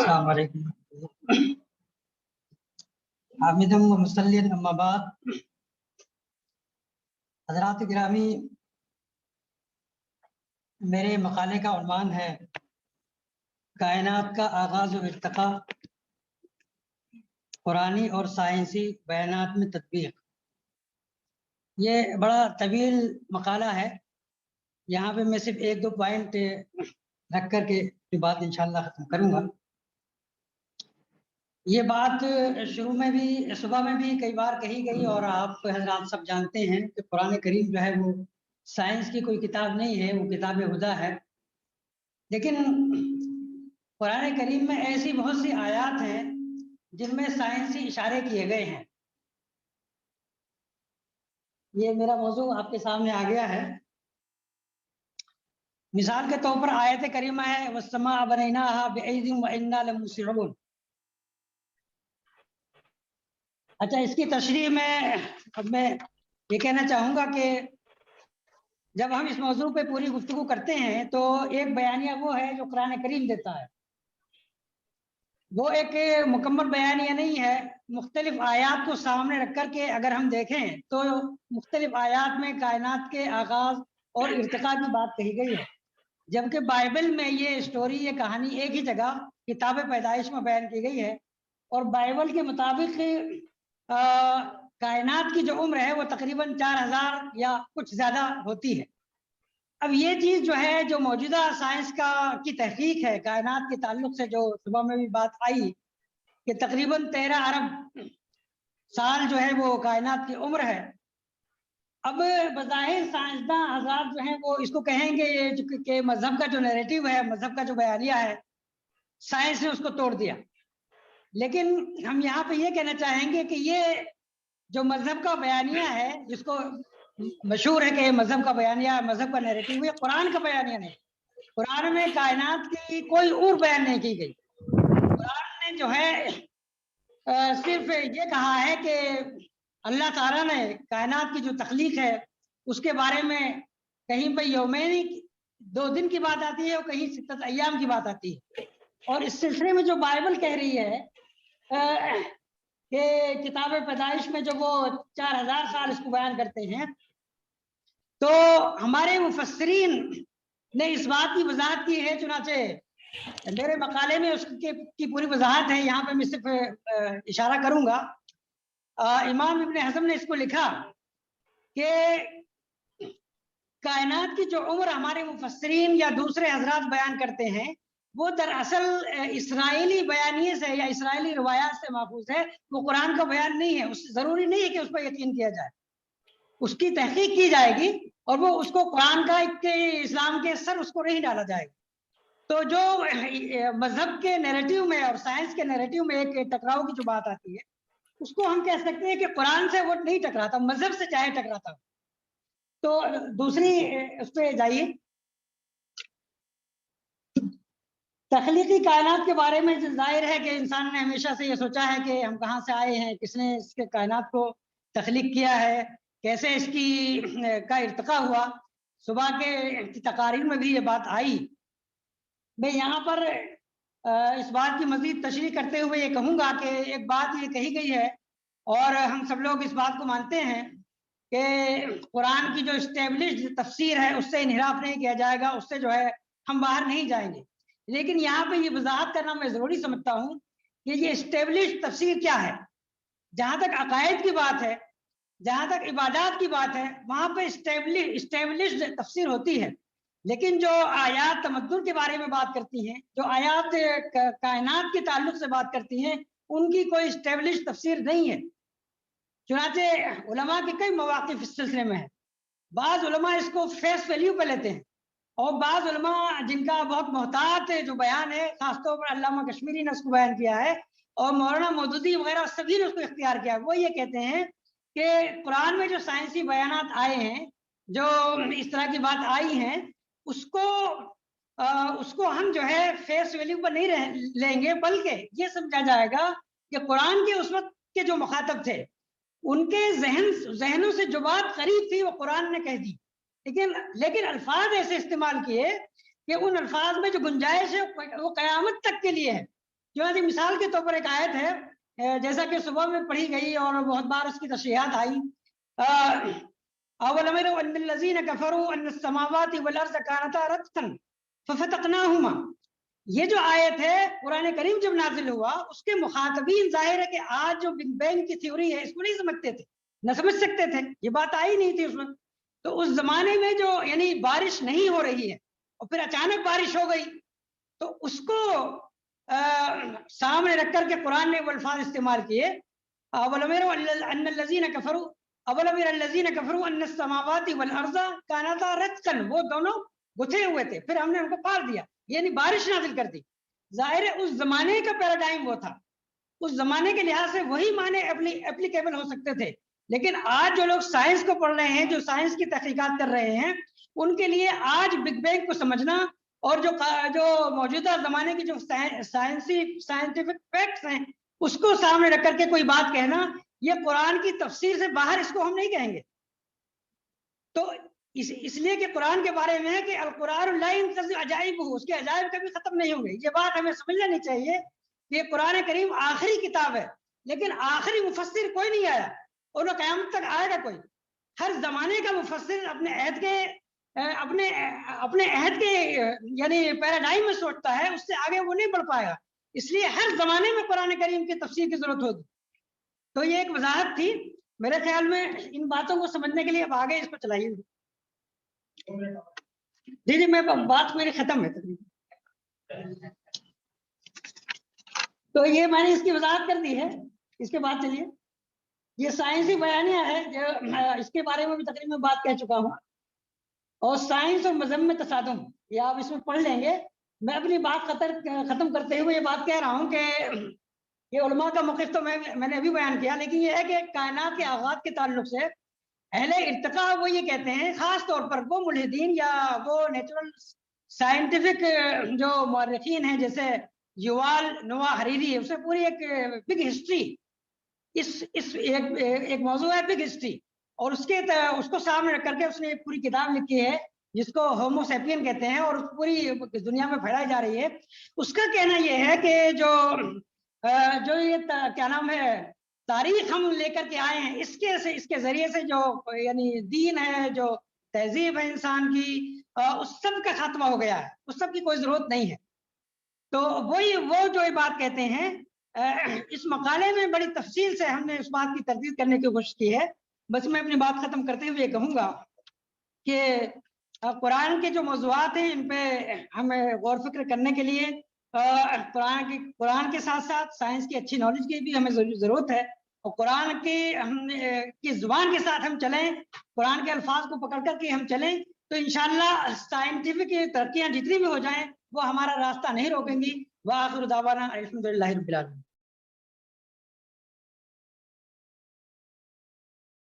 अस्सलाम वालेकुम। हामिदुम व मुसल्लिन अम्मा बाद। हज़रात गिरामी, मेरे मकाले का उन्वान है कायनात का आगाज़ व इर्तिक़ा, कुरानी और साइंसी बयानात में तत्बीक। ये बड़ा तवील मकाला है। यहाँ पे मैं सिर्फ एक दो पॉइंट रख कर के बात इंशाअल्लाह ख़त्म करूँगा। ये बात शुरू में भी, सुबह में भी कई बार कही गई और आप हज़रात सब जानते हैं कि कुरान करीम जो है वो साइंस की कोई किताब नहीं है, वो किताब हुदा है। लेकिन कुरान करीम में ऐसी बहुत सी आयात हैं जिनमें साइंसी इशारे किए गए हैं। ये मेरा मौजू आपके सामने आ गया है। मिसाल के तौर पर आयत करीमा है वस्समा बनैनाहा बिअयदिन व इन्ना लमुसीऊन। अच्छा, इसकी तशरीह में अब मैं ये कहना चाहूँगा कि जब हम इस मौजू पे पूरी गुफ्तगू करते हैं तो एक बयानिया वो है जो कुरान करीम देता है, वो एक मुकम्मल बयानिया नहीं है। मुख्तलिफ आयात को सामने रख कर के अगर हम देखें तो मुख्तलिफ आयात में कायनात के आगाज़ और इर्तिक़ा की बात कही गई है, जबकि बाइबल में ये स्टोरी, ये कहानी एक ही जगह किताब पैदाइश में बयान की गई है। और बाइबल के मुताबिक कायनात की जो उम्र है वो तकरीबन 4000 या कुछ ज़्यादा होती है। अब ये चीज़ जो है, जो मौजूदा साइंस की तहकीक है कायनात के ताल्लुक से, जो सुबह में भी बात आई कि तकरीबन 13 अरब साल जो है वो कायनात की उम्र है। अब बज़ाहिर साइंसदान हज़रात जो हैं वो इसको कहेंगे कि मज़हब का जो नैरेटिव है, मज़हब का जो बयानिया है, साइंस ने उसको तोड़ दिया। लेकिन हम यहाँ पे ये कहना चाहेंगे कि ये जो मज़हब का बयानिया है, जिसको मशहूर है कि मज़हब का बयानिया, मज़हब का नैरेटिव, ये कुरान का बयानिया नहीं। कुरान में कायनात की कोई और बयान नहीं की गई। कुरान ने जो है सिर्फ ये कहा है कि अल्लाह ताला ने कायनात की जो तख्लीक है उसके बारे में कहीं पर यौमैनी 2 दिन की बात आती है और कहीं 6 अय्याम की बात आती है। और इस सिलसिले में जो बाइबल कह रही है कि किताब पैदाइश में जो वो 4000 साल इसको बयान करते हैं, तो हमारे मुफस्सिरीन ने इस बात की वजाहत की है। चुनाचे मेरे मकाले में उसकी पूरी वजाहत है, यहाँ पे मैं सिर्फ इशारा करूंगा। इमाम इब्न हज़म ने इसको लिखा कि कायनात की जो उम्र हमारे मुफस्सिरीन या दूसरे हजरात बयान करते हैं वो दरअसल इसराइली बयानिए से या इसराइली रवायात से महफूज है। वो कुरान का बयान नहीं है। उस जरूरी नहीं है कि उस पर यकीन किया जाए, उसकी तहकीक की जाएगी और वो उसको कुरान का इस्लाम के सर उसको नहीं डाला जाएगा। तो जो मजहब के नैरेटिव में और साइंस के नैरेटिव में एक टकराव की जो बात आती है, उसको हम कह सकते हैं कि कुरान से वो नहीं टकराता, मजहब से चाहे टकराता। तो दूसरी उस पर जाइए, तख्लीकी कायनात के बारे में जाहिर है कि इंसान ने हमेशा से ये सोचा है कि हम कहाँ से आए हैं, किसने इसके कायनात को तख्लीक किया है, कैसे इसकी का इर्तिका हुआ। सुबह के तकारीर में भी ये बात आई। मैं यहाँ पर इस बात की मजीद तशरीह करते हुए ये कहूँगा कि एक बात ये कही गई है और हम सब लोग इस बात को मानते हैं कि कुरान की जो इस्टेब्लिश्ड तफसीर है उससे इन्हिराफ नहीं किया जाएगा, उससे जो है हम बाहर नहीं जाएंगे। लेकिन यहाँ पे ये वजाहत करना मैं ज़रूरी समझता हूँ कि ये इस्टेब्लिश्ड तफसीर क्या है। जहाँ तक अकायद की बात है, जहाँ तक इबादत की बात है, वहाँ पे इस्टेब्लिश्ड तफसीर होती है। लेकिन जो आयात तमद्दुन के बारे में बात करती हैं, जो आयात कायनात के ताल्लुक से बात करती हैं, उनकी कोई इस्टेब्लिश्ड तफसीर नहीं है। चुनाचे उलमा के कई मवाक़िफ़ इस सिलसिले में है। बाज़ उलमा इसको फेस वैल्यू पे लेते हैं और बाज़ उलमा जिनका बहुत मोहतात जो बयान है, खासतौर पर अल्लामा कश्मीरी ने उसको बयान किया है और मौलाना मौदूदी वगैरह सभी ने उसको इख्तियार किया है। वो ये कहते हैं कि कुरान में जो साइंसी बयानात आए हैं, जो इस तरह की बात आई हैं, उसको हम जो है फेस वैल्यू पर नहीं लेंगे, बल्कि ये समझा जाएगा कि कुरान के उस वक्त के जो मुखातब थे उनके जहनों से जो बात करीब थी वो कुरान ने कह दी। लेकिन अल्फाज ऐसे इस्तेमाल किए कि उन अल्फाज में जो गुंजाइश है वो कयामत तक के लिए है। چنانچہ مثال کے طور پر ایک آیت ہے جیسا کہ صبح میں پڑھی گئی اور بہت بار اس کی تشریحات آئی، اولم يروا ان الذين كفروا ان السماوات والارض كانتا رتقا ففتقناهما. یہ جو آیت ہے قرآن کریم جب نازل ہوا اس کے مخاطبین ظاہر ہے کہ آج جو بگ بینگ کی تھیوری ہے اس کو نہیں سمجھتے تھے، نہ سمجھ سکتے تھے، یہ بات آئی نہیں تھی اس میں. تو اس زمانے میں جو یعنی بارش نہیں ہو رہی ہے اور پھر اچانک بارش ہو گئی، تو اس کو سامنے رکھ کر کے قرآن نے وہ الفاظ استعمال کیے، اولم يروا ان الذين كفروا اولم يروا الذين كفروا ان السماوات والارض كانتا رتقا، وہ دونوں گتھے ہوئے تھے، پھر ہم نے ان کو پھاڑ دیا، یعنی بارش نازل کر دی. ظاہر ہے اس زمانے کا پیراڈائم وہ تھا، اس زمانے کے لحاظ سے وہی معنی اپلیکیبل ہو سکتے تھے. لیکن آج جو لوگ سائنس کو پڑھ رہے ہیں، جو سائنس کی تحقیقات کر رہے ہیں، ان کے لیے آج بگ بینگ کو سمجھنا اور جو موجودہ زمانے کی جو سائنٹیفک فیکٹس ہیں اس کو سامنے رکھ کر کے کوئی بات کہنا، یہ قرآن کی تفسیر سے باہر اس کو ہم نہیں کہیں گے. تو اس لیے کہ قرآن کے بارے میں ہے کہ القرآن لا ينقضي عجائبہ، اس کے عجائب کبھی ختم نہیں ہوں گے. یہ بات ہمیں سمجھ لینی چاہیے کہ قرآن کریم آخری کتاب ہے، لیکن آخری مفسر کوئی نہیں آیا اور وہ قیامت تک آئے گا کوئی. ہر زمانے کا مفسر اپنے عہد کے یعنی پیراڈائم میں سوچتا ہے، اس سے آگے وہ نہیں بڑھ پائے گا. اس لیے ہر زمانے میں قرآن کریم کی تفسیر کی ضرورت ہوگی. تو یہ ایک وضاحت تھی میرے خیال میں. ان باتوں کو سمجھنے کے لیے اب آگے اس کو چلائیے. جی میں بات میری ختم ہے تقریباً. تو یہ میں نے اس کی وضاحت کر دی ہے. اس کے بعد چلیے، یہ سائنسی بیانیہ ہے جو اس کے بارے میں بھی تقریباً بات کہہ چکا ہوں. اور سائنس اور مذہب میں تصادم، یہ آپ اس میں پڑھ لیں گے. میں اپنی بات ختم کرتے ہوئے یہ بات کہہ رہا ہوں کہ یہ علماء کا موقف تو میں نے ابھی بیان کیا، لیکن یہ ہے کہ کائنات کے آغاز کے تعلق سے اہل ارتقاء وہ یہ کہتے ہیں، خاص طور پر وہ ملحدین یا وہ نیچرل سائنٹیفک جو مورخین ہیں جیسے یووال نوآ حریری، اسے پوری ایک بگ ہسٹری، ایک موضوع ہے بگ ہسٹری، اور اس کو سامنے رکھ کر کے اس نے ایک پوری کتاب لکھی ہے جس کو ہومو سیپین کہتے ہیں اور پوری دنیا میں پھیلائی جا رہی ہے. اس کا کہنا یہ ہے کہ جو یہ کیا نام ہے تاریخ ہم لے کر کے آئے ہیں، اس کے ذریعے سے جو یعنی دین ہے، جو تہذیب ہے انسان کی، اس سب کا خاتمہ ہو گیا ہے، اس سب کی کوئی ضرورت نہیں ہے. تو وہ جو یہ بات کہتے ہیں، اس مقالے میں بڑی تفصیل سے ہم نے اس بات کی تردید کرنے کی کوشش کی ہے. بس میں اپنی بات ختم کرتے ہوئے کہوں گا کہ قرآن کے جو موضوعات ہیں ان پہ ہمیں غور فکر کرنے کے لیے قرآن کے ساتھ ساتھ سائنس کی اچھی نالج کی بھی ہمیں ضرورت ہے. اور قرآن کی زبان کے ساتھ ہم چلیں، قرآن کے الفاظ کو پکڑ کر کے ہم چلیں تو انشاءاللہ سائنٹیفک ترقیاں جتنی بھی ہو جائیں وہ ہمارا راستہ نہیں روکیں گی. وآخر دعوانا الحمدللہ رب العالمین.